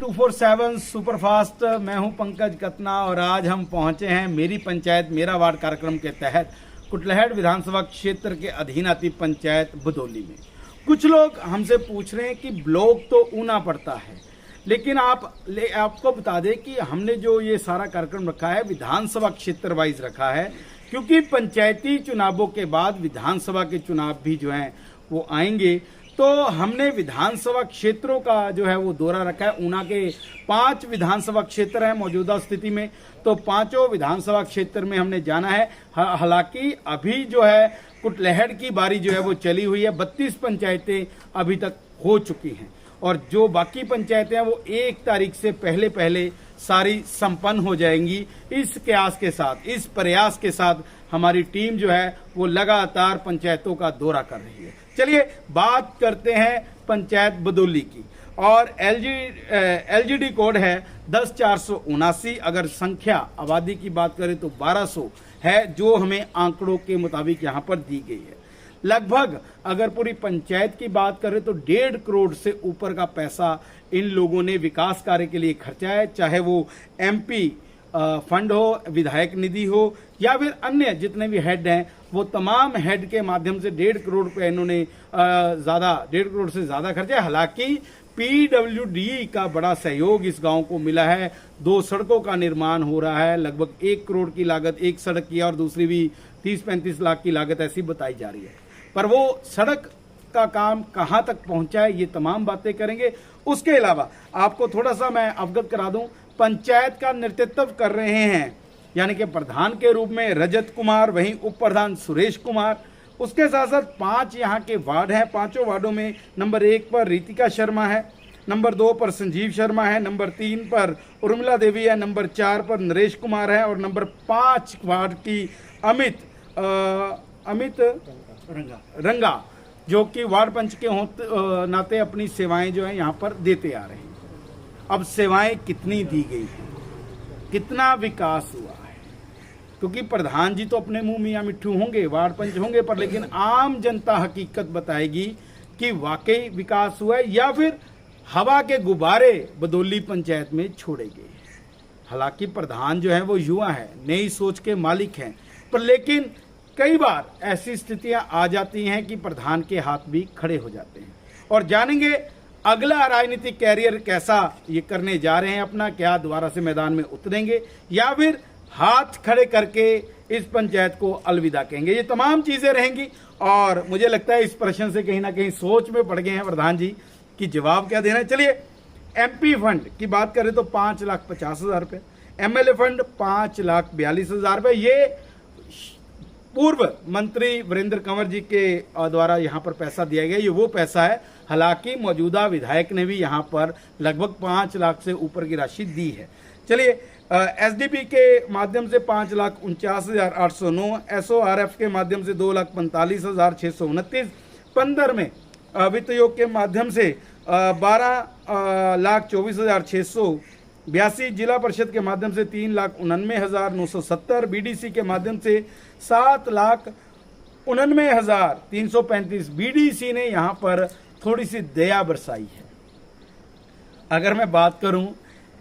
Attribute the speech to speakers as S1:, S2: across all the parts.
S1: 247 superfast. मैं हूं पंकज कतना और आज हम पहुंचे हैं मेरी पंचायत मेरा वार्ड कार्यक्रम के तहत कुटलैहड़ विधानसभा क्षेत्र के अधीन आती पंचायत बदौली में। कुछ लोग हमसे पूछ रहे हैं कि ब्लॉक तो ऊना पड़ता है, लेकिन आपको बता दें कि हमने जो ये सारा कार्यक्रम रखा है विधानसभा क्षेत्र वाइज रखा है, क्योंकि पंचायती चुनावों के बाद विधानसभा के चुनाव भी जो हैं वो आएंगे। तो हमने विधानसभा क्षेत्रों का जो है वो दौरा रखा है। ऊना के 5 विधानसभा क्षेत्र हैं मौजूदा स्थिति में, तो 5 विधानसभा क्षेत्र में हमने जाना है। हालांकि अभी जो है कुटलैहड़ की बारी जो है वो चली हुई है। 32 पंचायतें अभी तक हो चुकी हैं और जो बाकी पंचायतें हैं वो 1 तारीख से पहले सारी संपन्न हो जाएंगी। इस कयास के साथ, इस प्रयास के साथ हमारी टीम जो है वो लगातार पंचायतों का दौरा कर रही है। चलिए बात करते हैं पंचायत बदौली की, और एलजीडी कोड है 10479। अगर संख्या आबादी की बात करें तो 1200 है, जो हमें आंकड़ों के मुताबिक यहाँ पर दी गई है। लगभग अगर पूरी पंचायत की बात करें तो 1.5 करोड़ से ऊपर का पैसा इन लोगों ने विकास कार्य के लिए खर्चा है, चाहे वो एमपी फंड हो, विधायक निधि हो, या फिर अन्य जितने भी हेड हैं वो तमाम हेड के माध्यम से 1.5 करोड़ रुपए इन्होंने 1.5 करोड़ से ज्यादा खर्चा है। हालांकि पीडब्ल्यूडी का बड़ा सहयोग इस गांव को मिला है। 2 सड़कों का निर्माण हो रहा है, लगभग 1 करोड़ की लागत एक सड़क की और दूसरी भी 30-35 लाख की लागत ऐसी बताई जा रही है। पर वो सड़क का काम कहां तक पहुंचा है, ये तमाम बातें करेंगे। उसके अलावा आपको थोड़ा सा मैं अवगत करा दूं, पंचायत का नेतृत्व कर रहे हैं यानी कि प्रधान के रूप में रजत कुमार, वहीं उप प्रधान सुरेश कुमार। उसके साथ साथ 5 यहाँ के वार्ड हैं। 5 वार्डों में नंबर 1 पर रितिका शर्मा है, नंबर 2 पर संजीव शर्मा है, नंबर 3 पर उर्मिला देवी है, नंबर 4 पर नरेश कुमार है और नंबर 5 वार्ड की अमित रंगा, जो कि वार्ड पंच के नाते अपनी सेवाएं जो है यहाँ पर देते आ रहे हैं। अब सेवाएं कितनी दी गई हैं, कितना विकास हुआ है, क्योंकि प्रधान जी तो अपने मुंह मियां मिट्ठू होंगे, वार्ड पंच होंगे, पर लेकिन आम जनता हकीकत बताएगी कि वाकई विकास हुआ है या फिर हवा के गुब्बारे बदौली पंचायत में छोड़े गए। हालांकि प्रधान जो है वो युवा है, नई सोच के मालिक हैं, पर लेकिन कई बार ऐसी स्थितियां आ जाती हैं कि प्रधान के हाथ भी खड़े हो जाते हैं। और जानेंगे अगला राजनीतिक कैरियर कैसा ये करने जा रहे हैं अपना, क्या दोबारा से मैदान में उतरेंगे या फिर हाथ खड़े करके इस पंचायत को अलविदा कहेंगे। ये तमाम चीजें रहेंगी और मुझे लगता है इस प्रश्न से कहीं ना कहीं सोच में पड़ गए हैं प्रधान जी कि जवाब क्या देना है। चलिए एमपी फंड की बात करें तो 5,50,000 रुपये, एमएलए फंड 5,42,000 रुपये, ये पूर्व मंत्री वीरेंद्र कंवर जी के द्वारा यहाँ पर पैसा दिया गया, ये वो पैसा है। हालांकि मौजूदा विधायक ने भी यहाँ पर लगभग 5 लाख से ऊपर की राशि दी है। चलिए एसडीपी के माध्यम से 5,49,809, एसओआरएफ के माध्यम से 2,45,629, 15 में वित्त योग के माध्यम से 12,24,682, जिला परिषद के माध्यम से 3,99,970, बीडीसी के माध्यम से 7,99,335। बीडीसी ने यहाँ पर थोड़ी सी दया बरसाई है। अगर मैं बात करूं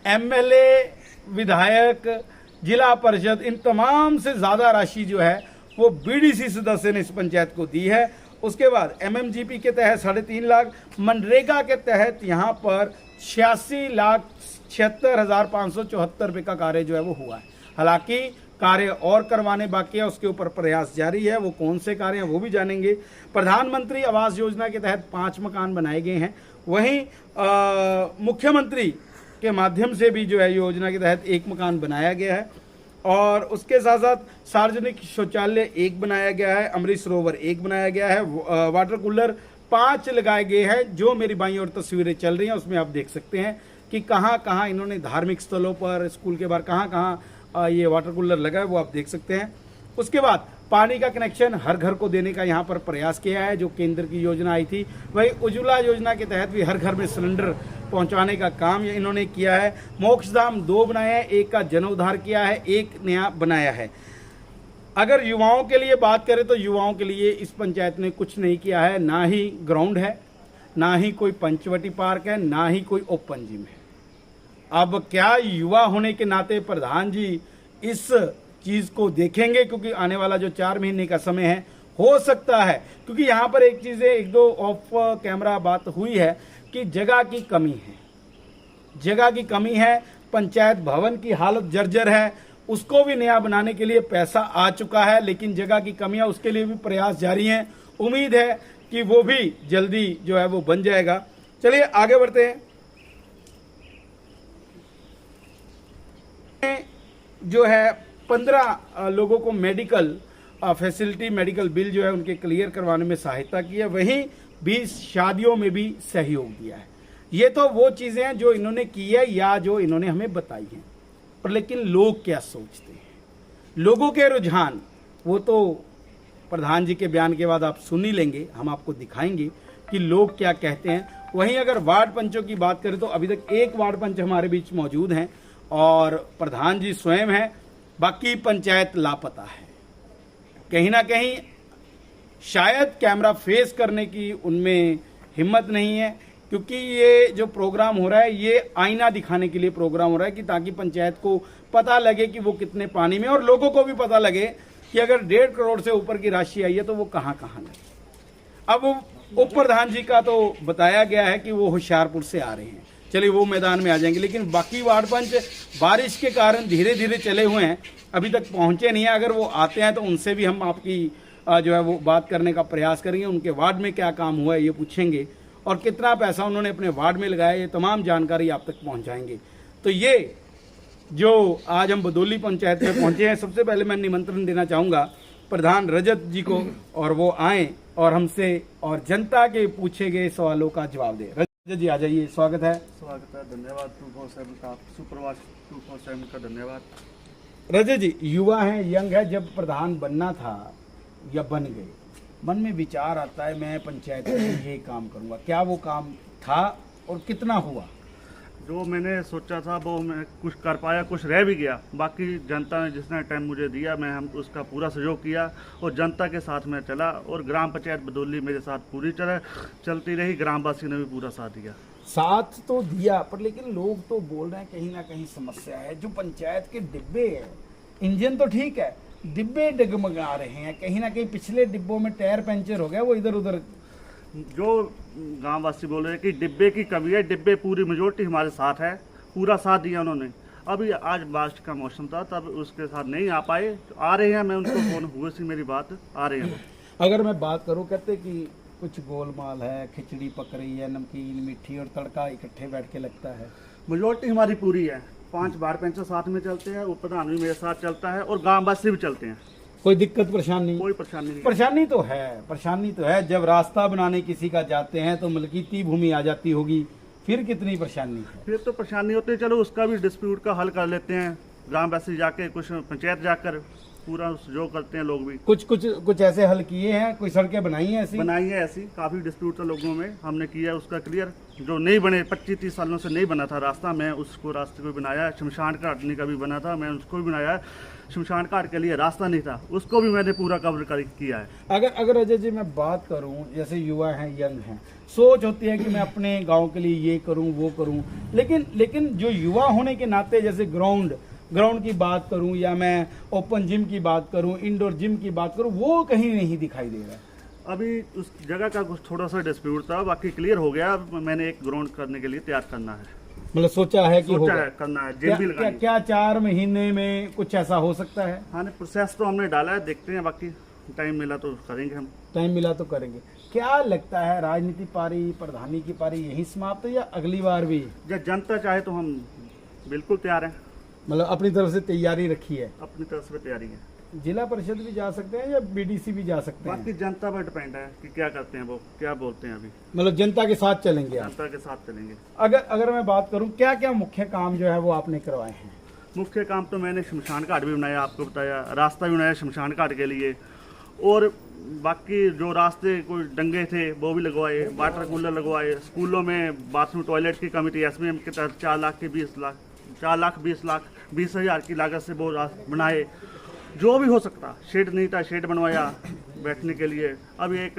S1: एमएलए, विधायक, जिला परिषद, इन तमाम से ज्यादा राशि जो है वो बीडीसी सदस्य ने इस पंचायत को दी है। उसके बाद एमएमजीपी के तहत 3.5 लाख, मनरेगा के तहत यहाँ पर 86,76,574 रुपये का कार्य जो है वो हुआ है। हालांकि कार्य और करवाने बाकी है, उसके ऊपर प्रयास जारी है। वो कौन से कार्य हैं वो भी जानेंगे। प्रधानमंत्री आवास योजना के तहत 5 मकान बनाए गए हैं। वहीं मुख्यमंत्री के माध्यम से भी जो है योजना के तहत 1 मकान बनाया गया है और उसके साथ साथ सार्वजनिक शौचालय 1 बनाया गया है, अमृत सरोवर 1 बनाया गया है, वाटर कूलर 5 लगाए गए हैं। जो मेरी बाईं ओर तस्वीरें चल रही हैं उसमें आप देख सकते हैं कि कहाँ कहाँ इन्होंने धार्मिक स्थलों पर, स्कूल के बाहर कहाँ कहाँ ये वाटर कूलर लगा है वो आप देख सकते हैं। उसके बाद पानी का कनेक्शन हर घर को देने का यहाँ पर प्रयास किया है, जो केंद्र की योजना आई थी। वही उज्ज्वला योजना के तहत भी हर घर में सिलेंडर पहुंचाने का काम इन्होंने किया है। मोक्षधाम 2 बनाया है, 1 का जनोद्धार किया है, 1 नया बनाया है। अगर युवाओं के लिए बात करें तो युवाओं के लिए इस पंचायत ने कुछ नहीं किया है। ना ही ग्राउंड है, ना ही कोई पंचवटी पार्क है, ना ही कोई ओपन जिम है। अब क्या युवा होने के नाते प्रधान जी इस चीज को देखेंगे? क्योंकि आने वाला जो 4 महीने का समय है, हो सकता है, क्योंकि यहाँ पर एक चीज है, 1-2 ऑफ कैमरा बात हुई है कि जगह की कमी है, जगह की कमी है। पंचायत भवन की हालत जर्जर है, उसको भी नया बनाने के लिए पैसा आ चुका है, लेकिन जगह की कमी है, उसके लिए भी प्रयास जारी हैं। उम्मीद है कि वो भी जल्दी जो है वो बन जाएगा। चलिए आगे बढ़ते हैं। जो है 15 लोगों को मेडिकल फैसिलिटी, मेडिकल बिल जो है उनके क्लियर करवाने में सहायता की है। वहीं 20 शादियों में भी सहयोग दिया है। ये तो वो चीजें हैं जो इन्होंने की है या जो इन्होंने हमें बताई हैं, पर लेकिन लोग क्या सोचते हैं, लोगों के रुझान, वो तो प्रधान जी के बयान के बाद आप सुन ही लेंगे। हम आपको दिखाएंगे कि लोग क्या कहते हैं। वहीं अगर वार्ड पंचों की बात करें तो अभी तक एक वार्ड पंच हमारे बीच मौजूद हैं और प्रधान जी स्वयं हैं, बाकी पंचायत लापता है। कहीं ना कहीं शायद कैमरा फेस करने की उनमें हिम्मत नहीं है, क्योंकि ये जो प्रोग्राम हो रहा है ये आईना दिखाने के लिए प्रोग्राम हो रहा है कि ताकि पंचायत को पता लगे कि वो कितने पानी में, और लोगों को भी पता लगे कि अगर 1.5 करोड़ से ऊपर की राशि आई है तो वो कहां कहां लगी। अब उप प्रधान जी का तो बताया गया है कि वो होशियारपुर से आ रहे हैं, चलिए वो मैदान में आ जाएंगे, लेकिन बाकी वार्ड पंच बारिश के कारण धीरे धीरे चले हुए हैं, अभी तक पहुंचे नहीं है। अगर वो आते हैं तो उनसे भी हम आपकी जो है वो बात करने का प्रयास करेंगे, उनके वार्ड में क्या काम हुआ है ये पूछेंगे, और कितना पैसा उन्होंने अपने वार्ड में लगाया, ये तमाम जानकारी आप तक पहुंचाएंगे। तो ये जो आज हम बदौली पंचायत में पहुंचे हैं, सबसे पहले मैं निमंत्रण देना चाहूंगा प्रधान रजत जी को, और वो आए और हमसे और जनता के पूछे गए सवालों का जवाब दें। रजत जी आ जाइए, स्वागत है।
S2: स्वागत है, धन्यवाद 247 का, सुप्रभात 247 का धन्यवाद।
S1: रजत जी युवा हैं, यंग है, जब प्रधान बनना था या बन गए, मन में विचार आता है मैं पंचायत में ये काम करूंगा, क्या वो काम था और कितना हुआ?
S2: जो मैंने सोचा था वो मैं कुछ कर पाया, कुछ रह भी गया। बाकी जनता ने जितना टाइम मुझे दिया मैं उसका पूरा सहयोग किया और जनता के साथ में चला, और ग्राम पंचायत बदौली मेरे साथ पूरी तरह चलती रही। ग्रामवासी ने भी पूरा साथ दिया।
S1: साथ तो दिया, पर लेकिन लोग तो बोल रहे हैं कहीं ना कहीं समस्या है। जो पंचायत के डिब्बे है, इंजन तो ठीक है, डिब्बे डगमगा रहे हैं, कहीं ना कहीं पिछले डिब्बों में टायर पंचर हो गया, वो इधर उधर।
S2: जो गांववासी बोल रहे हैं कि डिब्बे की कमी है, डिब्बे पूरी मेजोरिटी हमारे साथ है, पूरा साथ दिया उन्होंने। अभी आज बारिश का मौसम था तब उसके साथ नहीं आ पाए, आ रहे हैं, मैं उनको फोन हुए सी मेरी बात, आ रहे हैं।
S1: अगर मैं बात करूं, कहते कि कुछ गोलमाल है, खिचड़ी पक रही है, नमकीन मीठी और तड़का इकट्ठे बैठ के लगता है।
S2: मेजोरिटी हमारी पूरी है, 5 बार पंच साथ में चलते हैं, प्रधान भी मेरे साथ चलता है और गांववासी भी चलते हैं।
S1: कोई दिक्कत परेशानी?
S2: कोई परेशानी नहीं।
S1: परेशानी तो है, परेशानी तो है। जब रास्ता बनाने किसी का जाते हैं तो मलकीती भूमि आ जाती होगी, फिर कितनी परेशानी है?
S2: फिर तो परेशानी होती है, चलो उसका भी डिस्प्यूट का हल कर लेते हैं, ग्रामवासी जाके, कुछ पंचायत जाकर पूरा जो करते हैं लोग भी।
S1: कुछ ऐसे हल किए हैं, कोई सड़कें बनाई हैं ऐसी?
S2: बनाई है ऐसी, काफी डिस्प्यूट था लोगों में, हमने किया उसका क्लियर। जो नहीं बने, 25-30 सालों से नहीं बना था रास्ता, मैं उसको रास्ते को बनाया है। शमशान घाट का भी बना था, मैं उसको भी बनाया है। शमशान घाट के लिए रास्ता नहीं था, उसको भी मैंने पूरा कवर किया है।
S1: अगर अजय जी मैं बात करूं, जैसे युवा हैं, यंग हैं, सोच होती है कि मैं अपने गांव के लिए ये करूं वो करूं, लेकिन जो युवा होने के नाते, जैसे ग्राउंड की बात करूं या मैं ओपन जिम की बात करूं, इंडोर जिम की बात करूं, वो कहीं नहीं दिखाई दे रहा है।
S2: अभी उस जगह का कुछ थोड़ा सा डिस्प्यूट था, बाकी क्लियर हो गया। मैंने एक ग्राउंड करने के लिए तैयार करना है,
S1: मतलब सोचा है कि
S2: सोचा है करना है, जिम भी लगानी।
S1: क्या 4 महीने में कुछ ऐसा हो सकता है?
S2: हाँ, प्रोसेस तो हमने डाला है, देखते हैं, बाकी टाइम मिला तो करेंगे हम।
S1: टाइम मिला तो करेंगे। क्या लगता है, राजनीति पारी, प्रधानी की पारी यही समाप्त है या अगली बार भी?
S2: जब जनता चाहे तो हम बिल्कुल तैयार हैं।
S1: मतलब अपनी तरफ से तैयारी रखी है?
S2: अपनी तरफ से तैयारी है।
S1: जिला परिषद भी जा सकते हैं या बीडीसी भी जा सकते हैं?
S2: बाकी जनता पर डिपेंड है कि क्या करते हैं, वो क्या बोलते हैं। अभी
S1: मतलब जनता के साथ चलेंगे आप?
S2: जनता के साथ चलेंगे।
S1: अगर मैं बात करूं, क्या क्या मुख्य काम जो है वो आपने करवाए हैं?
S2: मुख्य काम तो मैंने शमशान घाट भी बनाया, आपको बताया, रास्ता भी बनाया शमशान घाट के लिए, और बाकी जो रास्ते कोई डंगे थे वो भी लगवाए, वाटर कूलर लगवाए, स्कूलों में बाथरूम टॉयलेट की कमेटी SBM के तहत 4 लाख 20 हज़ार की लागत से वो बनाए, जो भी हो सकता, शेड नहीं था शेड बनवाया बैठने के लिए, अब एक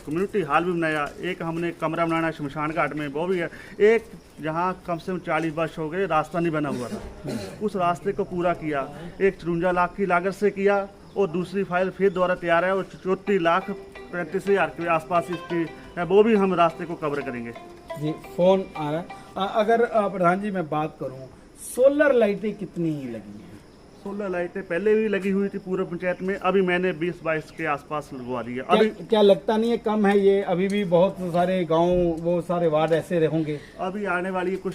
S2: कम्युनिटी हॉल भी बनाया, एक हमने कमरा बनाना शमशान घाट में वो भी है, एक जहाँ कम से कम 40 वर्ष हो गए रास्ता नहीं बना हुआ था उस रास्ते को पूरा किया, एक 54 लाख की लागत से किया, और दूसरी फाइल फिर दोबारा तैयार है और 34,35,000 के आसपास इसकी है, वो भी हम रास्ते को कवर करेंगे।
S1: जी फोन आ रहा है। अगर प्रधान जी मैं बात करूं, सोलर लाइटें कितनी लगी हैं?
S2: सोलर लाइटें पहले भी लगी हुई थी पूरे पंचायत में, अभी मैंने 20-22 के आसपास लगवा दी है। अभी
S1: क्या लगता नहीं है कम है ये? अभी भी बहुत सारे गांव, वो सारे वार्ड ऐसे होंगे।
S2: अभी आने वाली कुछ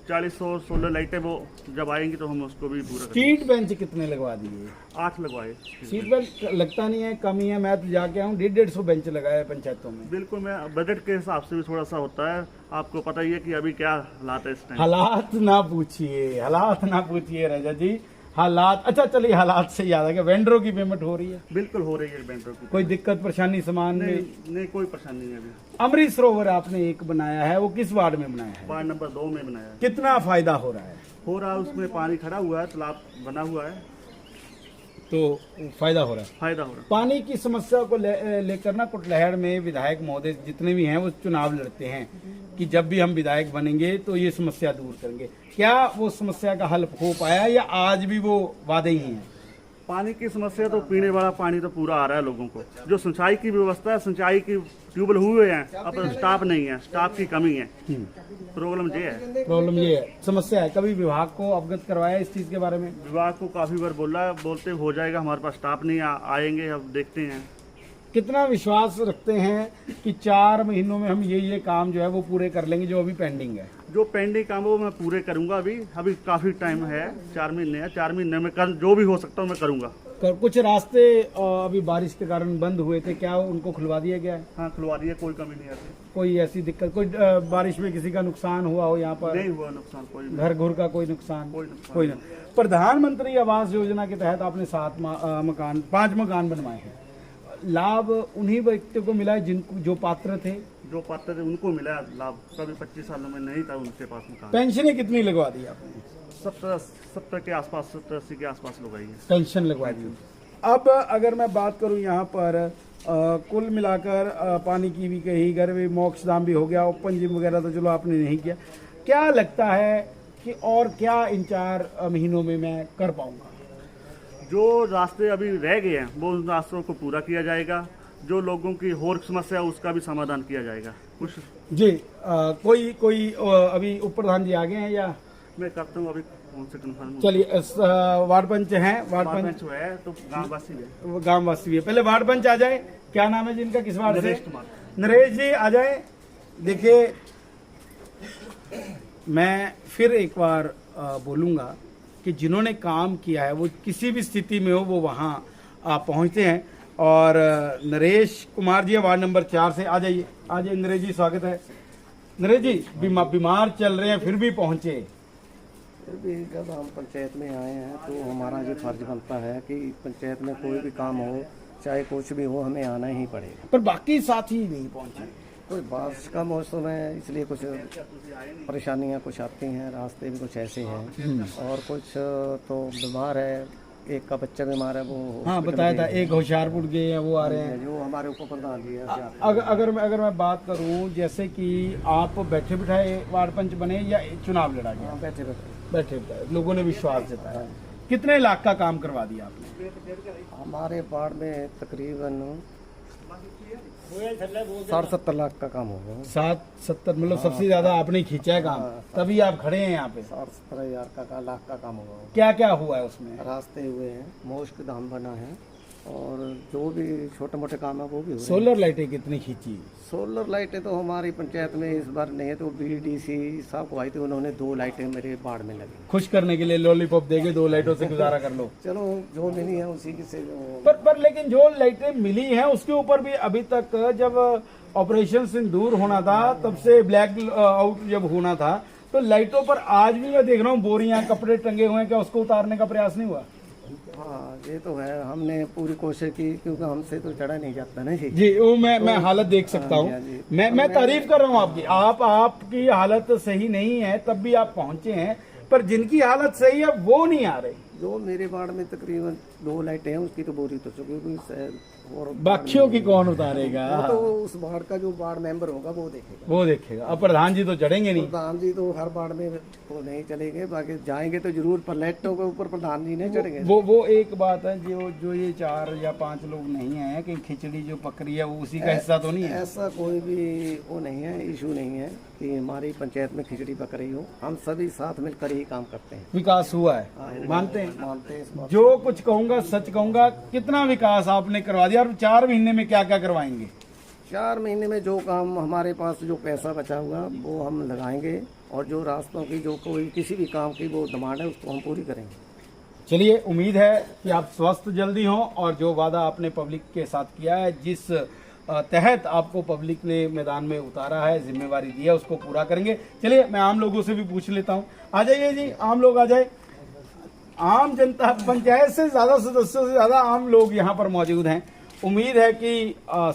S2: 40 और सोलर लाइटें वो जब आएंगी तो हम उसको भी पूरा करेंगे।
S1: सीट बेंच कितने लगवा दिए?
S2: 8 लगवाए।
S1: सीट बेंच लगता नहीं है कम ही है, मैं तो जाके आऊँ 150 बेंच लगाए पंचायतों में।
S2: बिल्कुल, मैं बजट के हिसाब से भी थोड़ा सा होता है, आपको पता ही है कि अभी क्या हालात है इस टाइम।
S1: हालात ना पूछिए राजा जी, हालात। अच्छा चलिए, हालात से याद आ गया, वेंडरों की पेमेंट हो रही है?
S2: बिल्कुल हो रही है वेंडरों की।
S1: कोई दिक्कत परेशानी सामान में?
S2: नहीं, कोई परेशानी नहीं है अभी।
S1: अमृत सरोवर आपने एक बनाया है, वो किस वार्ड में बनाया है?
S2: वार्ड नंबर 2 में बनाया है।
S1: कितना फायदा हो रहा है?
S2: उसमें पानी खड़ा हुआ है, तालाब बना हुआ है,
S1: तो फायदा हो रहा है।
S2: फायदा हो रहा है।
S1: पानी की समस्या को लेकर ना कुटलहड़ में विधायक महोदय जितने भी हैं वो चुनाव लड़ते हैं कि जब भी हम विधायक बनेंगे तो ये समस्या दूर करेंगे। क्या वो समस्या का हल हो पाया या आज भी वो वादे ही हैं?
S2: पानी की समस्या तो पीने वाला पानी तो पूरा आ रहा है लोगों को। जो सिंचाई की व्यवस्था है, सिंचाई की ट्यूबवेल हुए हैं, अब स्टाफ नहीं है, स्टाफ की कमी है। प्रॉब्लम ये है।
S1: प्रॉब्लम ये है, समस्या है। कभी विभाग को अवगत करवाया इस चीज के बारे में?
S2: विभाग को काफी बार बोला, बोलते हो जाएगा, हमारे पास स्टाफ नहीं आएंगे, अब देखते हैं।
S1: कितना विश्वास रखते हैं कि 4 महीनों में हम ये काम जो है वो पूरे कर लेंगे जो अभी पेंडिंग है?
S2: जो पेंडिंग काम वो मैं पूरे करूंगा। अभी काफी टाइम है, 4 महीने है, 4 महीने में जो भी हो सकता है मैं करूंगा।
S1: कुछ रास्ते अभी बारिश के कारण बंद हुए थे, क्या उनको खुलवा दिया गया है?
S2: हाँ, खुलवा दिया, कोई कमी नहीं आती।
S1: कोई ऐसी दिक्कत, कोई बारिश में किसी का नुकसान हुआ हो यहाँ पर?
S2: नहीं हुआ नुकसान, कोई
S1: घर घुर का कोई नुकसान?
S2: कोई
S1: ना। प्रधानमंत्री आवास योजना के तहत आपने 5 मकान बनवाए हैं। लाभ उन्हीं व्यक्तियों को मिला है जिनको जो पात्र थे
S2: उनको मिला लाभ। कभी 25 सालों में नहीं था उनके पास मकान।
S1: पेंशनें कितनी लगवा दी आपने?
S2: 70 के आसपास, 70-80 के आसपास लगाई है
S1: पेंशन लगवा दी। अब अगर मैं बात करूं यहाँ पर कुल मिलाकर पानी की भी कही, घर भी, मोक्षधाम भी हो गया, ओपन जिम वगैरह तो चलो आपने नहीं किया। क्या लगता है कि और क्या इन 4 महीनों में मैं कर पाऊंगा?
S2: जो रास्ते अभी रह गए हैं वो उन रास्तों को पूरा किया जाएगा। जो लोगों की और समस्या है उसका भी समाधान किया जाएगा। कुछ
S1: जी कोई अभी उप प्रधान जी आ गए हैं या?
S2: मैं करता हूँ अभी कौन से कन्फर्म।
S1: चलिए, वार्ड पंच हैं, वार्ड पंच
S2: है तो गाँववासी है,
S1: गाँववासी है। पहले वार्ड पंच आ जाए, क्या नाम है जिनका, किस वार्ड से?
S2: नरेश कुमार।
S1: नरेश जी आ जाए। देखिए, मैं फिर एक बार बोलूंगा कि जिन्होंने काम किया है वो किसी भी स्थिति में हो वो वहाँ पहुँचते हैं। और नरेश कुमार जी वार्ड नंबर 4 से आ जाइए नरेश जी, स्वागत है। नरेश जी, बीमार चल रहे हैं फिर भी पहुँचे।
S3: फिर भी जब हम पंचायत में आए हैं तो हमारा ये फर्ज बनता है कि पंचायत में कोई भी काम हो, चाहे कुछ भी हो, हमें आना ही पड़ेगा।
S1: पर बाकी साथी नहीं पहुँचे।
S3: कोई बारिश का मौसम है इसलिए कुछ परेशानियां कुछ आती हैं, रास्ते भी कुछ ऐसे हैं, और कुछ तो बीमार है, एक का बच्चा बीमार है, वो
S1: हाँ बताया था, एक होशियारपुर गए हैं, वो आ रहे हैं,
S3: जो हमारे ऊपर प्रधान जी है।
S1: अगर मैं बात करूं, जैसे कि आप बैठे बिठाए वार्ड पंच बने या चुनाव लड़ा गया?
S3: बैठे
S1: बिठाए लोगों ने विश्वास जताया। कितने लाख का काम करवा दिया आपने?
S3: हमारे वार्ड में तकरीबन 60-70 लाख का काम होगा।
S1: 60-70 मतलब सबसे ज्यादा आपने खींचा है काम, तभी आप खड़े हैं यहाँ पे।
S3: 60-70 लाख का काम होगा।
S1: क्या क्या हुआ है उसमें?
S3: रास्ते हुए हैं, मोक्ष धाम बना है, और जो भी छोटे मोटे काम है वो भी हुए।
S1: सोलर लाइटें कितनी खींची?
S3: सोलर लाइटें तो हमारी पंचायत में इस बार नहीं है, तो BDC साहब को आई थी, उन्होंने 2 लाइटें मेरे वार्ड में लगी।
S1: खुश करने के लिए लॉलीपॉप देके 2 लाइटों से गुजारा कर लो।
S3: चलो, जो मिली है उसी की से
S1: पर लेकिन जो लाइटें मिली हैं उसके ऊपर भी अभी तक, जब ऑपरेशन सिंदूर होना था तब से ब्लैक आउट जब होना था, तो लाइटों पर आज भी मैं देख रहा हूँ बोरियां, कपड़े टंगे हुए हैं, क्या उसको उतारने का प्रयास नहीं हुआ?
S3: हाँ, ये तो है, हमने पूरी कोशिश की, क्योंकि हमसे तो चढ़ा नहीं जाता ना जी।
S1: जी, वो मैं हालत देख सकता हूँ। मैं तारीफ कर रहा हूँ आपकी। आपकी हालत सही नहीं है तब भी आप पहुँचे हैं, पर जिनकी हालत सही है वो नहीं आ रही।
S3: जो मेरे वार्ड में तकरीबन 2 लाइटें हैं उसकी तो बोरी तो चुकी और
S1: बाकियों की कौन उतारेगा?
S3: वो तो उस वार्ड का जो वार्ड मेंबर होगा वो देखेगा।
S1: वो देखेगा। अब प्रधान जी तो चढ़ेंगे नहीं।
S3: प्रधान जी तो हर वार्ड में वो नहीं चलेंगे, बाकी जाएंगे तो जरूर, पर लाइटों के ऊपर प्रधान जी नहीं चढ़ेंगे।
S1: वो एक बात है, जो ये 4 या 5 लोग नहीं है कि खिचड़ी जो पक रही है वो उसी का हिस्सा तो नहीं है?
S3: ऐसा कोई भी वो नहीं है, इशू नहीं है कि हमारी पंचायत में खिचड़ी पक रही हो। हम सभी साथ मिलकर ही काम करते हैं।
S1: विकास हुआ है, मानते हैं?
S3: मानते हैं इस बात।
S1: जो कुछ कहूंगा सच कहूंगा, कितना विकास आपने करवा दिया और 4 महीने में क्या क्या करवाएंगे?
S3: 4 महीने में जो काम हमारे पास जो पैसा बचा हुआ वो हम लगाएंगे, और जो रास्तों की जो कोई किसी भी काम की वो डिमांड है उसको हम पूरी करेंगे।
S1: चलिए, उम्मीद है कि आप स्वस्थ जल्दी हों और जो वादा आपने पब्लिक के साथ किया है, जिस तहत आपको पब्लिक ने मैदान में उतारा है, जिम्मेवारी दी है, उसको पूरा करेंगे। चलिए, मैं आम लोगों से भी पूछ लेता हूँ। आ जाइए जी, आम लोग आ जाए। आम जनता, पंचायत से ज्यादा सदस्यों से ज्यादा आम लोग यहाँ पर मौजूद हैं। उम्मीद है कि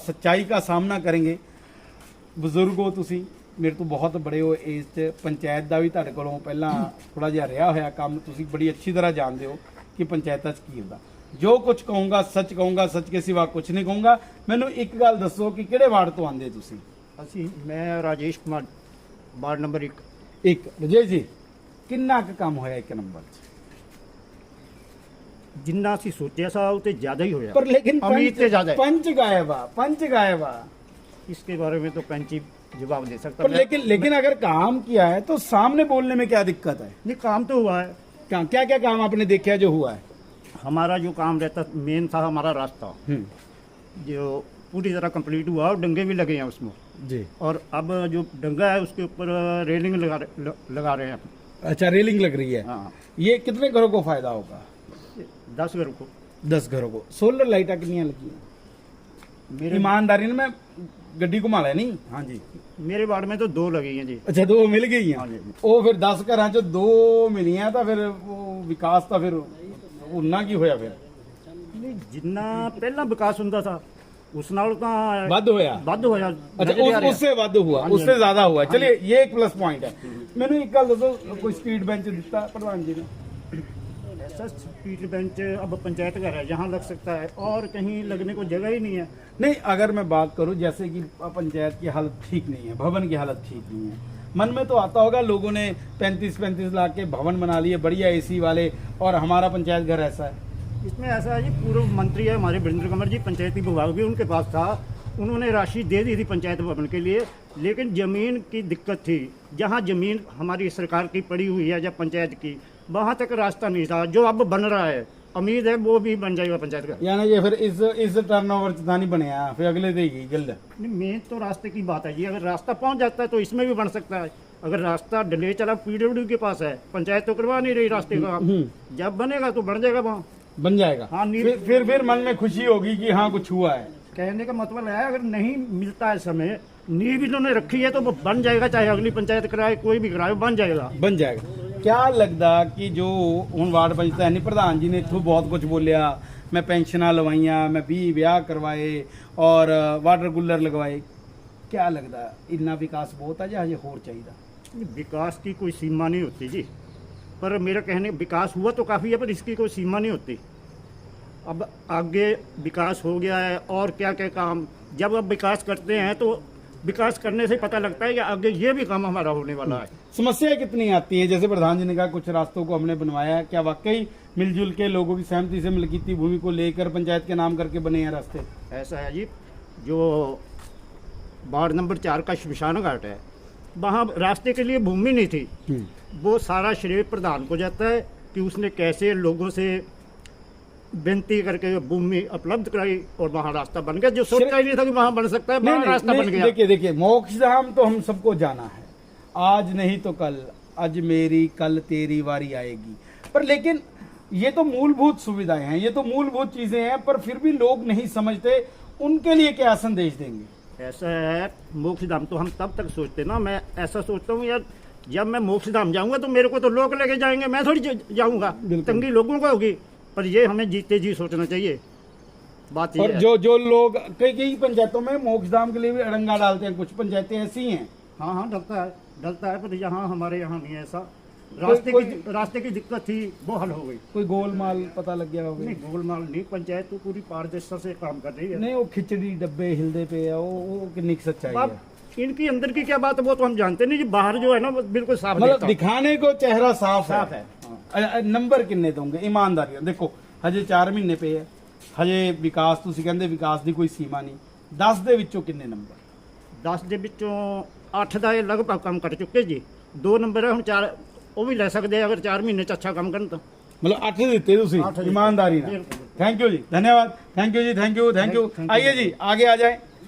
S1: सच्चाई का सामना करेंगे। ਬਜ਼ੁਰਗੋ ਤੁਸੀਂ ਮੇਰੇ ਤੋਂ ਬਹੁਤ ਬੜੇ ਹੋ ਏਜ 'ਚ, ਪੰਚਾਇਤ ਦਾ ਵੀ ਤੁਹਾਡੇ ਕੋਲੋਂ ਪਹਿਲਾਂ ਥੋੜਾ ਜਿਹਾ ਰਿਹਾ ਹੋਇਆ ਕੰਮ, ਤੁਸੀਂ ਬੜੀ ਅੱਛੀ ਤਰ੍ਹਾਂ ਜਾਣਦੇ ਹੋ ਕਿ ਪੰਚਾਇਤਾਂ 'ਚ ਕੀ ਹੁੰਦਾ। ਜੋ ਕੁਝ ਕਹੂੰਗਾ ਸੱਚ ਕਹੂੰਗਾ, ਸੱਚ ਕੇ ਸਿਵਾ ਕੁਝ ਨਹੀਂ ਕਹੂੰਗਾ। ਮੈਨੂੰ ਇੱਕ ਗੱਲ ਦੱਸੋ ਕਿ ਕਿਹੜੇ ਵਾਰਡ ਤੋਂ ਆਉਂਦੇ ਤੁਸੀਂ?
S4: ਅਸੀਂ ਮੈਂ ਰਾਜੇਸ਼ ਕੁਮਾਰ, ਵਾਰਡ ਨੰਬਰ 1।
S1: ਇੱਕ ਰਜੇਸ਼ ਜੀ, ਕਿੰਨਾ ਕੁ ਕੰਮ ਹੋਇਆ 1 ਨੰਬਰ 'ਚ?
S4: ਜਿੰਨਾ ਅਸੀਂ ਸੋਚਿਆ ਸਾ ਉਹ ਤੇ ਜ਼ਿਆਦਾ ਹੀ ਹੋਇਆ,
S1: ਪਰ ਲੇਕਿਨ
S4: ਉਮੀਦ ਤੇ ਜ਼ਿਆਦਾ ਹੈ।
S1: पंच गायब आ।
S4: इसके बारे में तो पंच ही जवाब दे सकता
S1: पर
S4: है।
S1: लेकिन अगर काम किया है तो सामने बोलने में क्या दिक्कत है?
S4: नहीं, काम तो हुआ है।
S1: क्या क्या काम आपने देखा जो हुआ है?
S4: हमारा जो काम रहता मेन था हमारा रास्ता, जो पूरी तरह कंप्लीट हुआ और डंगे भी लगे हैं उसमें
S1: जी।
S4: और अब जो डंगा है उसके ऊपर रेलिंग लगा रहे हैं।
S1: अच्छा, रेलिंग लग रही है।
S4: हाँ,
S1: ये कितने घरों को फायदा होगा?
S4: 10 घरों को।
S1: 10 घरों को। सोलर लाइटा कितनी लगी है?
S4: मेरे
S1: ईमानदारी ने मैं गड्डी घुमा लिया नहीं। हाँ जी,
S4: मेरे वार्ड में तो 2 लगी हैं जी।
S1: अच्छा, 2 मिल गई हैं।
S4: हाँ जी।
S1: ਉਹ ਫਿਰ 10 ਘਰਾਂ ਚ 2 ਮਿਲੀਆਂ ਤਾਂ ਫਿਰ ਉਹ ਵਿਕਾਸ ਤਾਂ ਫਿਰ ਉਹਨਾਂ ਕੀ ਹੋਇਆ ਫਿਰ?
S4: नहीं, जिन्ना पहला विकास ਹੁੰਦਾ था उस नाल ਤਾਂ
S1: ਵੱਧ ਹੋਇਆ।
S4: ਵੱਧ ਹੋਇਆ।
S1: अच्छा,
S4: नजर आ रहा।
S1: उससे ਵੱਧ हुआ,
S4: हाँ जी,
S1: उससे
S4: हाँ जी।
S1: ज्यादा हुआ। चलिए, ये एक प्लस पॉइंट है। मैंने एक गल दसो, कोई स्पीड बेंच दिता प्रधान जी ने?
S4: ऐसा स्पीड बेंच अब पंचायत घर है, यहाँ लग सकता है और कहीं लगने को जगह ही नहीं है।
S1: नहीं, अगर मैं बात करूं जैसे कि पंचायत की हालत ठीक नहीं है, भवन की हालत ठीक नहीं है, मन में तो आता होगा लोगों ने 35-35 लाख के भवन बना लिए बढ़िया एसी वाले, और हमारा पंचायत घर ऐसा है।
S4: इसमें ऐसा है जी, पूर्व मंत्री है हमारे वीरेंद्र कंवर जी, पंचायती विभाग भी उनके पास था, उन्होंने राशि दे दी थी पंचायत भवन के लिए, लेकिन ज़मीन की दिक्कत थी। जहाँ ज़मीन हमारी सरकार की पड़ी हुई है या पंचायत की, वहाँ तक रास्ता नहीं था, जो अब बन रहा है। उम्मीद है वो भी बन जाएगा पंचायत का।
S1: यानी ये फिर इस टर्नओवर च नहीं बनया, फिर अगले देगी गल।
S4: नहीं, मेन तो रास्ते की बात है जी, अगर रास्ता पहुँच जाता है तो इसमें भी बन सकता है। अगर रास्ता डिले चला पीडब्ल्यू के पास है, पंचायत तो करवा नहीं रही रास्ते का, जब बनेगा तो बन जाएगा वहाँ,
S1: बन जाएगा।
S4: हाँ,
S1: फिर मन में खुशी होगी कि हाँ कुछ हुआ है।
S4: कहने का मतलब है अगर नहीं मिलता है समय, नींव इन्होंने रखी है तो वो बन जाएगा, चाहे अगली पंचायत कराए कोई भी कराए, बन जाएगा।
S1: बन जाएगा। क्या लगता कि जो हूँ वार्ड पंचायत नहीं, प्रधान जी ने इतों बहुत कुछ बोलिया, मैं पेंशना लवाइया, मैं 20 ब्याह करवाए और वाटर कूलर लगवाए, क्या लगता इन्ना विकास बहुत है या हजे होर चाहिए?
S4: विकास की कोई सीमा नहीं होती जी, पर मेरा कहने विकास हुआ तो काफ़ी है, पर इसकी कोई सीमा नहीं होती। अब आगे विकास हो गया है और क्या क्या काम, जब अब विकास करते हैं तो विकास करने से पता लगता है कि आगे ये भी काम हमारा होने वाला है।
S1: समस्याएं कितनी आती हैं? जैसे प्रधान जी ने कहा कुछ रास्तों को हमने बनवाया है, क्या वाकई मिलजुल के लोगों की सहमति से मिलकिती भूमि को लेकर पंचायत के नाम करके बने हैं रास्ते?
S4: ऐसा है जी, जो वार्ड नंबर 4 का शमशान घाट है, वहाँ रास्ते के लिए भूमि नहीं थी, वो सारा श्रेय प्रधान को जाता है कि उसने कैसे लोगों से विनती करके भूमि उपलब्ध कराई और वहाँ रास्ता बन गया, जो सोचा ही नहीं था कि वहाँ बन सकता है, वहाँ रास्ता बन गया।
S1: देखिए, मोक्षधाम तो हम सबको जाना है, आज नहीं तो कल, आज मेरी कल तेरी वारी आएगी। पर लेकिन ये तो मूलभूत सुविधाएं हैं, ये तो मूलभूत चीजें हैं, पर फिर भी लोग नहीं समझते, उनके लिए क्या संदेश देंगे?
S4: ऐसा है, मोक्षधाम तो हम तब तक सोचते ना, मैं ऐसा सोचता हूँ यार, जब मैं मोक्षधाम जाऊंगा तो मेरे को तो लोग लेके जाएंगे, मैं थोड़ी जाऊंगा, तंगी लोगों को होगी। पर ये हमें जीते जी सोचना चाहिए। बात ये
S1: और
S4: है।
S1: जो लोग कई पंचायतों में मोक्षधाम के लिए भी अड़ंगा डालते हैं, कुछ पंचायतें ऐसी हैं।
S4: हाँ, डलता है, पर यहाँ हमारे यहाँ नहीं है ऐसा। रास्ते की दिक्कत थी, वो हल हो गई।
S1: कोई गोलमाल पता लग गया होगा?
S4: नहीं गोलमाल नहीं, पंचायत तो पूरी पारदर्शिता से काम कर रही है।
S1: नहीं वो खिचड़ी डब्बे हिलदे पे है, वो कितनी की सच्चाई है?
S4: अब इनकी अंदर की क्या बात है वो तो हम जानते नहीं, जी बाहर जो है ना वो बिल्कुल साफ
S1: मतलब
S4: दिखता है।
S1: दिखाने को चेहरा साफ
S4: साफ
S1: है।
S4: है।
S1: नंबर किन्ने दोगे ईमानदारी ਨਾਲ? ਦੇਖੋ ਹਜੇ 4 ਮਹੀਨੇ ਪਏ ਹੈ, ਹਜੇ ਵਿਕਾਸ ਤੁਸੀਂ ਕਹਿੰਦੇ ਵਿਕਾਸ ਦੀ ਕੋਈ ਸੀਮਾ ਨਹੀਂ, 10 ਦੇ ਵਿੱਚੋਂ ਕਿੰਨੇ ਨੰਬਰ?
S4: 10 ਦੇ ਵਿੱਚੋਂ 8 ਦਾ ਇਹ ਲਗਭਗ ਕੰਮ ਕਰ ਚੁੱਕੇ ਜੀ, 2 ਨੰਬਰ ਹੈ ਹੁਣ 4 ਉਹ ਵੀ ਲੈ ਸਕਦੇ ਆ ਅਗਰ 4 ਮਹੀਨੇ ਚ ਅੱਛਾ ਕੰਮ ਕਰਨ ਤਾਂ।
S1: मतलब 8 ਦਿੱਤੇ ਤੁਸੀਂ
S4: ਅੱਠ ਦਿੱਤੇ।
S1: ईमानदारी ਨਾਲ।
S4: बिल्कुल।
S1: थैंक यू जी, धन्यवाद, thank you ji, thank you, thank you.
S4: Thank you।
S1: आइए जी आगे आ जाए,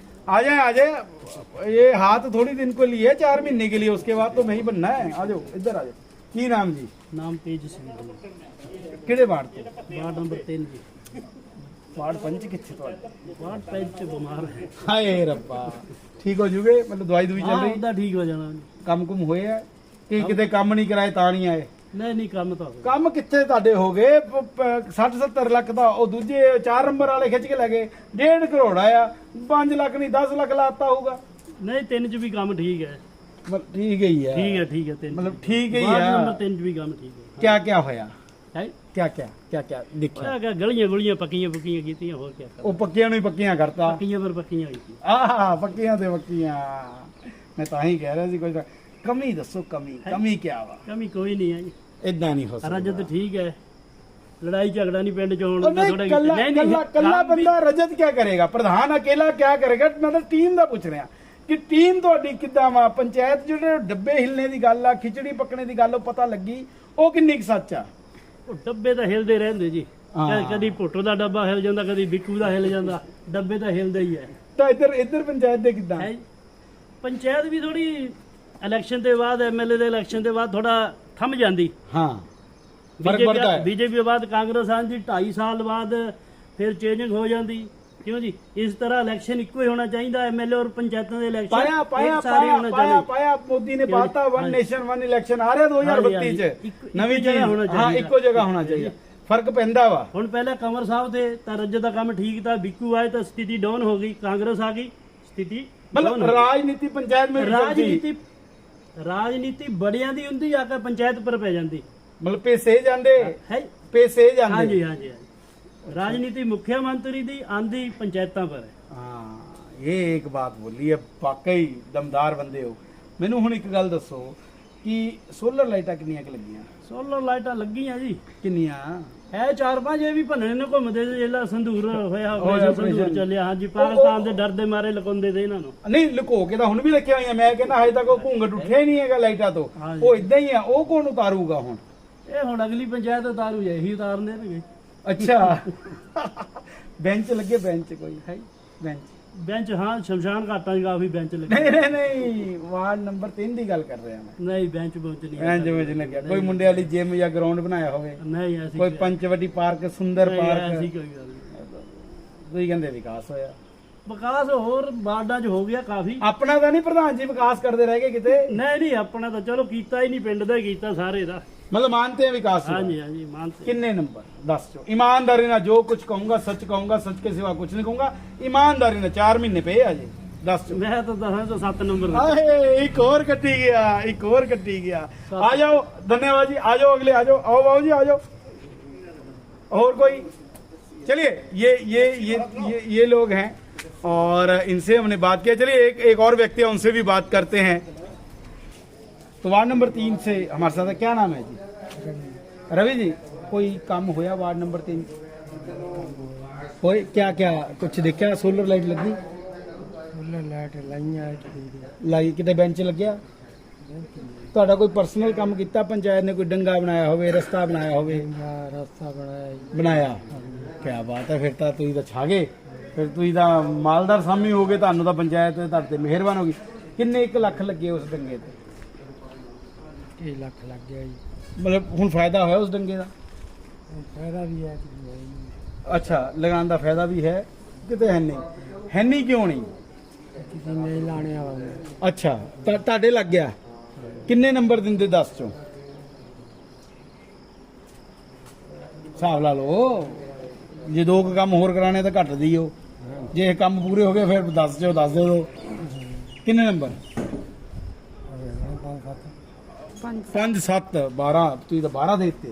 S1: आ जाए, आ जाए। ये हाथ थोड़ी दिन को लिए 4 महीने के लिए, उसके बाद तो वही बनना है। आ जाओ इधर आ जाओ। की नाम जी?
S5: ਨਾਮ ਤੇਜ ਸਿੰਘ,
S1: ਕਿਹੜੇ ਵਾਰਡ ਤੋਂ?
S5: ਵਾਰਡ ਨੰਬਰ 3 ਜੀ।
S1: ਵਾਰਡ ਪੰਚ ਕਿੱਥੇ ਤੁਹਾਡੇ?
S5: ਵਾਰਡ ਪੰਚ ਬਿਮਾਰ ਹੈ।
S1: ਹਾਏ ਰੱਬਾ, ਠੀਕ ਹੋ ਜੂਗੇ? मतलब ਦਵਾਈ ਦੂਈ ਚੱਲ
S5: ਹਾਂ
S1: ਰਹੀ?
S5: ਉਹਦਾ ਠੀਕ ਹੋ ਜਾਣਾ।
S1: ਕੰਮ ਕੁਮ ਹੋਏ ਆ ਕਿ ਕਿਤੇ ਕੰਮ ਨਹੀਂ ਕਰਾਏ ਤਾਂ ਨਹੀਂ ਆਏ?
S5: ਨਹੀਂ ਨਹੀਂ ਕੰਮ ਤਾਂ ਹੋ ਗਿਆ।
S1: ਕੰਮ ਕਿੱਥੇ ਤੁਹਾਡੇ ਹੋ ਗਏ? 60-70 ਲੱਖ ਦਾ ਉਹ ਦੂਜੇ 4 ਨੰਬਰ ਵਾਲੇ ਖਿੱਚ ਕੇ ਲੈ ਗਏ। 1.5 ਕਰੋੜ ਆਇਆ, 5 ਲੱਖ ਨਹੀਂ 10 ਲੱਖ ਲਾਤਾ ਹੋਊਗਾ।
S5: ਨਹੀਂ 3 ਚ ਵੀ ਕੰਮ ਠੀਕ ਹੈ।
S1: ਮਤਲਬ ਠੀਕ ਹੀ ਹੈ।
S5: ਠੀਕ ਹੈ 3
S1: मतलब ठीक ही
S5: ਵਾਰਡ
S1: है।
S5: ਨੰਬਰ 3 ਚ ਵੀ ਕੰਮ ਠੀਕ ਹੈ।
S1: क्या क्या होया?
S5: ਹੈ
S1: क्या क्या क्या क्या दिखा?
S5: ਕਿਆ ਗਲੀਆਂ ਗੁਲੀਆਂ ਪੱਕੀਆਂ ਪੁੱਕੀਆਂ ਕੀਤੀਆਂ, ਹੋਰ ਕਿਆ
S1: ਉਹ ਪੱਕੀਆਂ ਨੂੰ ਹੀ ਪੱਕੀਆਂ ਕਰਤਾ।
S5: ਪੱਕੀਆਂ ਪਰ ਪੱਕੀਆਂ ਹੋਈ ਸੀ।
S1: ਆਹ ਪੱਕੀਆਂ ਤੇ ਪੱਕੀਆਂ। ਮੈਂ ਤਾਂ ਹੀ ਕਹਿ ਰਿਹਾ ਸੀ ਕੋਈ ਕਮੀ ਦੱਸੋ, ਕਮੀ ਕਿਆ ਵਾ?
S5: ਕਮੀ ਕੋਈ ਨਹੀਂ ਹੈ ਜੀ।
S1: ਇਦਾਂ ਨਹੀਂ ਹੋ ਸਕਦਾ।
S5: ਰਜਤ ਠੀਕ ਹੈ, ਲੜਾਈ ਝਗੜਾ ਨਹੀਂ ਪਿੰਡ ਚ ਹੋਣ
S1: ਉਹ
S5: ਦਾ
S1: ਨਹੀਂ,
S5: ਥੋੜਾ
S1: ਕੱਲਾ ਬੰਦਾ ਰਜਤ क्या करेगा? ਪ੍ਰਧਾਨ ਅਕੇਲਾ क्या करेगा? ਮੈਂ ਤਾਂ ਟੀਮ ਦਾ ਪੁੱਛ ਰਿਹਾ ਕਿ ਟੀਮ ਤੁਹਾਡੀ ਕਿੱਦਾਂ ਵਾ? ਪੰਚਾਇਤ ਜਿਹੜੇ ਡੱਬੇ ਹਿਲਣੇ ਦੀ ਗੱਲ ਆ, ਖਿਚੜੀ ਪੱਕਣੇ ਦੀ ਗੱਲ ਉਹ ਪਤਾ ਲੱਗੀ, ਉਹ ਕਿੰਨੀ ਕੁ ਸੱਚ ਆ?
S5: ਉਹ ਡੱਬੇ ਤਾਂ ਹਿਲਦੇ ਰਹਿੰਦੇ ਜੀ।
S1: ਹਾਂ।
S5: ਕਦੀ ਭੁੱਟੋ ਦਾ ਡੱਬਾ ਹਿਲ ਜਾਂਦਾ, ਕਦੀ ਬਿੱਕੂ ਦਾ ਹਿਲ ਜਾਂਦਾ, ਡੱਬੇ ਤਾਂ ਹਿਲਦੇ ਹੀ ਹੈ।
S1: ਤਾਂ ਇੱਧਰ ਪੰਚਾਇਤ ਦੇ ਕਿੱਦਾਂ?
S5: ਹੈ ਜੀ। ਪੰਚਾਇਤ ਵੀ ਥੋੜੀ ਇਲੈਕਸ਼ਨ ਦੇ ਬਾਅਦ, ਐਮਐਲਏ ਦੇ ਇਲੈਕਸ਼ਨ ਦੇ ਬਾਅਦ ਥੋੜਾ ਥੰਮ ਜਾਂਦੀ।
S1: ਹਾਂ ਫਰਕ ਪੜਦਾ ਹੈ।
S5: ਬੀਜੇਪੀ ਬਾਅਦ ਕਾਂਗਰਸ ਆਂਦੀ, 2.5 ਸਾਲ ਬਾਅਦ ਫਿਰ ਚੇਂਜਿੰਗ ਹੋ ਜਾਂਦੀ। ਕਿਉਂ ਜੀ? ਇਸ ਤਰ੍ਹਾਂ ਇਲੈਕਸ਼ਨ ਇੱਕੋ ਹੀ ਹੋਣਾ ਚਾਹੀਦਾ, ਐਮਐਲਏ ਔਰ ਪੰਚਾਇਤਾਂ ਦੇ ਇਲੈਕਸ਼ਨ
S1: ਪਾਇਆ ਮੋਦੀ ਨੇ ਪਾਤਾ ਵਨ ਨੇਸ਼ਨ ਵਨ ਇਲੈਕਸ਼ਨ ਆ ਰਿਹਾ 2032 ਚ। ਨਵੀਂ ਚੀਜ਼ ਹਾਂ, ਇੱਕੋ ਜਗ੍ਹਾ ਹੋਣਾ ਚਾਹੀਦਾ। ਫਰਕ ਪੈਂਦਾ ਵਾ।
S5: ਹੁਣ ਪਹਿਲਾਂ ਕੰਵਰ ਸਾਹਿਬ ਤੇ ਤਾਂ ਰੱਜ ਦਾ ਕੰਮ ਠੀਕ ਤਾਂ, ਬਿੱਕੂ ਆਏ ਤਾਂ ਸਥਿਤੀ ਡਾਊਨ ਹੋ ਗਈ, ਕਾਂਗਰਸ ਆ ਗਈ, ਸਥਿਤੀ
S1: मतलब राजनीति पंचायत में
S5: ਰਾਜਨੀਤੀ ਬੜਿਆਂ ਦੀ ਹੁੰਦੀ, ਆ ਕੇ ਪੰਚਾਇਤ ਪਰ ਪੈ ਜਾਂਦੀ।
S1: मतलब पैसे जांदे
S5: ਹੈ
S1: पैसे जांदे।
S5: ਹਾਂਜੀ ਹਾਂਜੀ। ਰਾਜਨੀਤੀ ਮੁੱਖ ਮੰਤਰੀ ਦੀ ਆਂਦੀ ਪੰਚਾਇਤਾਂ ਪਰ ਹੈ।
S1: हाँ ये एक बात बोली है, वाकई दमदार बंदे हो। मैनू हुण एक गल दसो कि सोलर लाइटां किन्नियां क लगियां?
S5: ਸੋਲਰ ਲਾਈਟਾਂ ਲੱਗੀਆਂ ਜੀ,
S1: किन्नियां?
S5: ਹੈ 4-5 ਇਹ ਵੀ ਭੰਨਣੇ ਨੇ ਘੁੰਮਦੇ ਸੀ, ਜਿਹੜਾ ਸੰਧੂਰ ਹੋਇਆ
S1: ਹੋਇਆ
S5: ਸੰਧੂਰ
S1: operation।
S5: ਚੱਲਿਆ। ਹਾਂਜੀ ਪਾਕਿਸਤਾਨ ਦੇ ਡਰ ਦੇ ਮਾਰੇ ਲਗਾਉਂਦੇ ਤੇ ਇਹਨਾਂ ਨੂੰ।
S1: ਨਹੀਂ ਲੁਕੋ ਕੇ ਤਾਂ ਹੁਣ ਵੀ ਰੱਖਿਆ ਹੋਈਆਂ। ਮੈਂ ਕਹਿੰਦਾ ਹਜੇ ਤੱਕ ਉਹ ਘੂੰਗਟ ਉੱਠਿਆ ਹੀ ਨਹੀਂ ਹੈਗਾ ਲਾਈਟਾਂ ਤੋਂ।
S5: ਹਾਂਜੀ।
S1: ਉਹ ਇਦਾਂ ਹੀ ਆ। ਉਹ ਕੌਣ ਉਤਾਰੂਗਾ ਹੁਣ?
S5: ਇਹ ਹੁਣ ਅਗਲੀ ਪੰਚਾਇਤ ਉਤਾਰੂ ਜਾਏ, ਇਹੀ ਉਤਾਰਨੇ ਨੇ।
S1: ਅੱਛਾ ਬੈਂਚ ਲੱਗੇ? ਬੈਂਚ ਕੋਈ ਹੈ? ਬੈਂਚ
S5: ਬੈਂਚ ਹਾਂ, ਸ਼ਮਸ਼ਾਨ ਘਾਟਾਂ 'ਚ ਕਾਫੀ ਬੈਂਚ ਲੱਗੇ।
S1: ਨਹੀਂ ਵਾਰਡ ਨੰਬਰ 3 ਦੀ ਗੱਲ ਕਰ ਰਿਹਾ ਮੈਂ।
S5: ਨਹੀਂ ਬੈਂਚ ਬੁੰਚ ਨਹੀਂ
S1: ਐਂ ਜਿਵੇਂ ਜਿਹਨੇ ਕਿਹਾ ਕੋਈ ਮੁੰਡੇ ਵਾਲੀ ਜਿਮ ਜਾਂ ਗਰਾਊਂਡ ਬਣਾਇਆ ਹੋਵੇ,
S5: ਨਹੀਂ ਐਸੀ
S1: ਕੋਈ ਪੰਚਵਟੀ ਪਾਰਕ, ਸੁੰਦਰ
S5: ਐਸੀ
S1: ਪਾਰਕ।
S5: ਕੋਈ ਗੱਲ ਨਹੀਂ।
S1: ਤੁਸੀਂ ਕਹਿੰਦੇ ਵਿਕਾਸ ਹੋਇਆ।
S5: ਵਿਕਾਸ ਹੋਰ ਵਾਰਡਾਂ 'ਚ ਹੋ ਗਿਆ ਕਾਫੀ।
S1: ਆਪਣਾ ਤਾਂ ਨਹੀਂ ਪ੍ਰਧਾਨ ਜੀ ਵਿਕਾਸ ਕਰਦੇ ਰਹਿ ਗਏ ਕਿਤੇ?
S5: ਨਹੀਂ ਆਪਣਾ ਤਾਂ ਚਲੋ ਕੀਤਾ ਹੀ ਨਹੀਂ, ਪਿੰਡ ਦਾ ਹੀ ਕੀਤਾ ਸਾਰੇ ਦਾ।
S1: मतलब मानते हैं विकास हुआ।
S5: ਹਾਂਜੀ ਹਾਂਜੀ ਮਾਨते।
S1: कितने नंबर 10 चो? ईमानदारी ना जो कुछ कहूंगा सच कहूंगा, सच के सिवा कुछ नहीं कहूंगा। ईमानदारी ना 4 महीने पे आज 10 चो।
S5: ਮੈਂ ਤਾਂ 10 ਤੋਂ 7 नंबर
S1: आए एक और कटी गया, एक और कटी गया। आ जाओ, धन्यवाद जी। आ जाओ अगले, आ जाओ, आओ बाबू जी, आ जाओ। और कोई? चलिए ये लोग हैं और इनसे हमने बात किया। चलिए एक और व्यक्ति है, उनसे भी बात करते हैं। तो वार्ड नंबर 3 से हमारे साथ है, क्या नाम है जी? रवि जी, कोई काम होया वार्ड नंबर 3? कोई क्या क्या कुछ देखा? सोलर लाइट लगी? ਲਾਈ ਕਿਤੇ ਬੈਂਚ ਲੱਗਿਆ? ਤੁਹਾਡਾ ਕੋਈ ਪਰਸਨਲ ਕੰਮ ਕੀਤਾ ਪੰਚਾਇਤ ਨੇ? ਕੋਈ ਡੰਗਾ ਬਣਾਇਆ ਹੋਵੇ, ਰਸਤਾ ਬਣਾਇਆ ਹੋਵੇ?
S3: रास्ता
S1: ਬਣਾਇਆ। ਕੀ ਬਾਤ ਹੈ, ਫਿਰ ਤਾਂ ਤੁਸੀਂ ਤਾਂ ਛਾ ਗਏ। ਫਿਰ ਤੁਸੀਂ ਤਾਂ ਮਾਲਦਾਰ ਸਾਮੀ ਹੋਗੇ, ਤੁਹਾਨੂੰ ਤਾਂ ਪੰਚਾਇਤ ਤੁਹਾਡੇ ਤੇ ਮਿਹਰਬਾਨ ਹੋਗੀ। ਕਿੰਨੇ 1 ਲੱਖ ਲੱਗੇ ਉਸ ਡੰਗੇ ਤੇ?
S3: 1 ਲੱਖ ਲੱਗ ਗਿਆ ਜੀ।
S1: मतलब ਹੁਣ ਫਾਇਦਾ ਹੋਇਆ ਉਸ ਡੰਗੇ ਦਾ?
S3: ਫਾਇਦਾ ਵੀ ਹੈ।
S1: ਅੱਛਾ, ਲਗਾਉਣ ਦਾ ਫਾਇਦਾ ਵੀ ਹੈ ਕਿਤੇ? ਹੈ ਨਹੀਂ ਕਿਉਂ ਨਹੀਂ?
S3: ਕਿਸੇ ਨਹੀਂ ਲਾਣੇ ਵਾਲਾ।
S1: ਅੱਛਾ ਤੁਹਾਡੇ ਲੱਗ ਗਿਆ। ਕਿੰਨੇ ਨੰਬਰ ਦਿੰਦੇ 10 ਚੋਂ? ਹਿਸਾਬ ਲਾ ਲਓ। ਜੇ 2 ਕੰਮ ਹੋਰ ਕਰਾਣੇ ਤਾਂ ਘੱਟ ਦਿਓ, ਜੇ ਇਹ ਕੰਮ ਪੂਰੇ ਹੋ ਗਏ ਫਿਰ 10 ਚੋਂ 10 ਦੇ ਦਿਓ। ਕਿੰਨੇ ਨੰਬਰ? पंज 7 12 तो इधर 12 देते,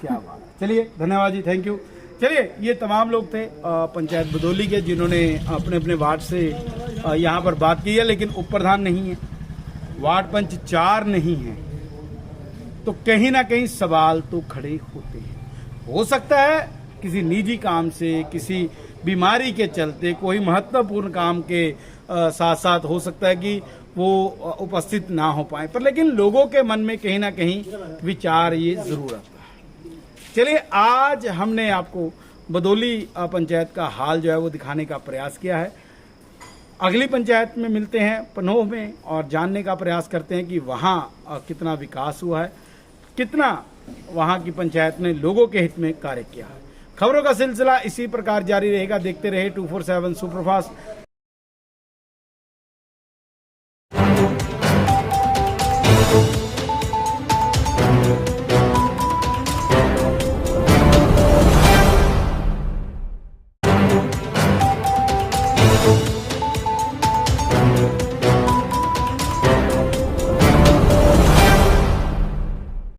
S1: क्या बात है। चलिए धन्यवाद जी, थैंक यू। चलिए ये तमाम लोग थे पंचायत बदौली के जिन्होंने अपने अपने वार्ड से यहाँ पर बात की है, लेकिन उप प्रधान नहीं है, वार्ड पंच 4 नहीं है, तो कहीं ना कहीं सवाल तो खड़े होते हैं। हो सकता है किसी निजी काम से, किसी बीमारी के चलते, कोई महत्वपूर्ण काम के साथ साथ हो सकता है कि वो उपस्थित ना हो पाए, पर लेकिन लोगों के मन में कहीं ना कहीं विचार ये जरूर आता है। चलिए आज हमने आपको बदौली पंचायत का हाल जो है वो दिखाने का प्रयास किया है। अगली पंचायत में मिलते हैं पनोह में और जानने का प्रयास करते हैं कि वहाँ कितना विकास हुआ है, कितना वहाँ की पंचायत ने लोगों के हित में कार्य किया है। खबरों का सिलसिला इसी प्रकार जारी रहेगा। देखते रहे 247 सुपरफास्ट।